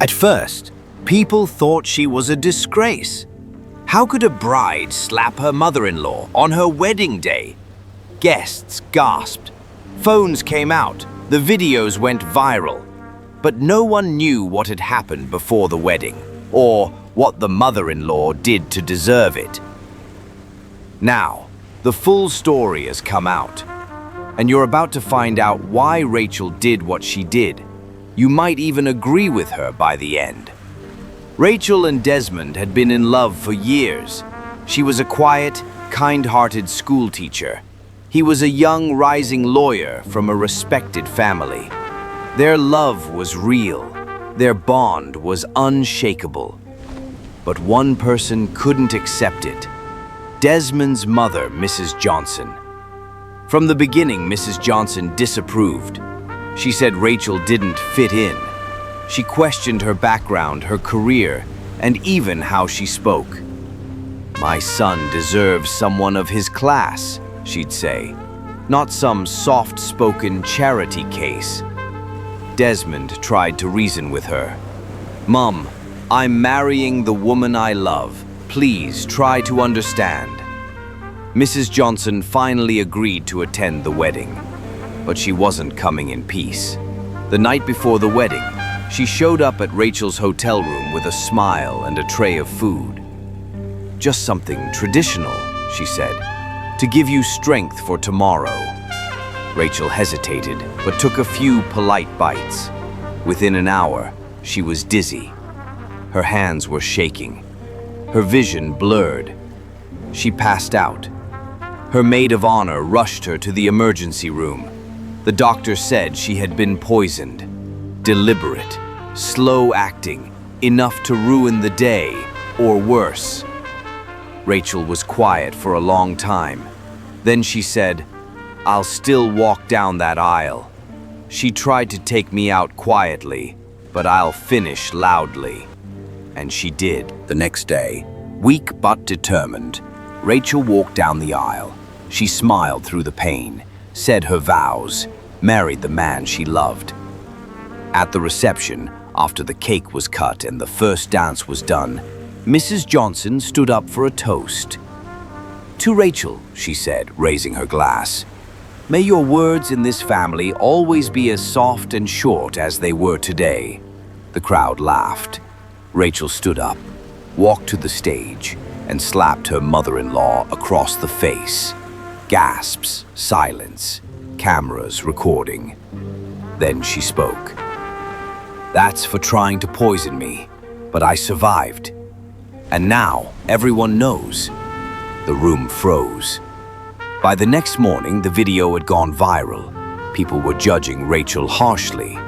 At first, people thought she was a disgrace. How could a bride slap her mother-in-law on her wedding day? Guests gasped. Phones came out. The videos went viral. But no one knew what had happened before the wedding, or what the mother-in-law did to deserve it. Now, the full story has come out, and you're about to find out why Rachel did what she did. You might even agree with her by the end. Rachel and Desmond had been in love for years. She was a quiet, kind-hearted schoolteacher. He was a young, rising lawyer from a respected family. Their love was real. Their bond was unshakable. But one person couldn't accept it. Desmond's mother, Mrs. Johnson. From the beginning, Mrs. Johnson disapproved. She said Rachel didn't fit in. She questioned her background, her career, and even how she spoke. "My son deserves someone of his class," she'd say, "not some soft-spoken charity case." Desmond tried to reason with her. "Mom, I'm marrying the woman I love. Please try to understand." Mrs. Johnson finally agreed to attend the wedding, but she wasn't coming in peace. The night before the wedding, she showed up at Rachel's hotel room with a smile and a tray of food. "Just something traditional," she said, "to give you strength for tomorrow." Rachel hesitated, but took a few polite bites. Within an hour, she was dizzy. Her hands were shaking. Her vision blurred. She passed out. Her maid of honor rushed her to the emergency room. The doctor said she had been poisoned. Deliberate, slow-acting, enough to ruin the day, or worse. Rachel was quiet for a long time. Then she said, "I'll still walk down that aisle." She tried to take me out quietly, but I'll finish loudly. And she did. The next day, weak but determined, Rachel walked down the aisle. She smiled through the pain, said her vows, married the man she loved. At the reception, after the cake was cut and the first dance was done, Mrs. Johnson stood up for a toast. "To Rachel," she said, raising her glass. "May your words in this family always be as soft and short as they were today." The crowd laughed. Rachel stood up, walked to the stage, and slapped her mother-in-law across the face. Gasps, silence, cameras recording. Then she spoke. "That's for trying to poison me, but I survived. And now everyone knows." The room froze. By the next morning, the video had gone viral. People were judging Rachel harshly.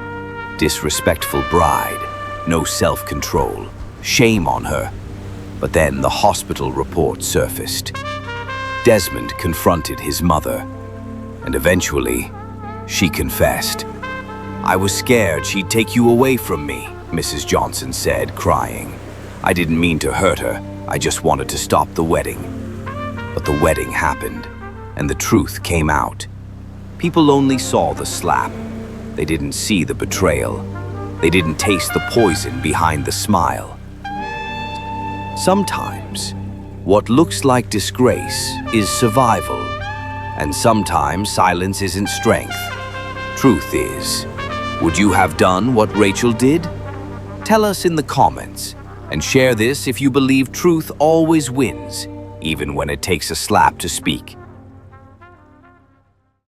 Disrespectful bride, no self-control, shame on her. But then the hospital report surfaced. Desmond confronted his mother, and eventually, she confessed. "I was scared she'd take you away from me," Mrs. Johnson said, crying. "I didn't mean to hurt her. I just wanted to stop the wedding." But the wedding happened, and the truth came out. People only saw the slap. They didn't see the betrayal. They didn't taste the poison behind the smile. Sometimes, what looks like disgrace is survival, and sometimes silence isn't strength. Truth is, would you have done what Rachel did? Tell us in the comments, and share this if you believe truth always wins, even when it takes a slap to speak.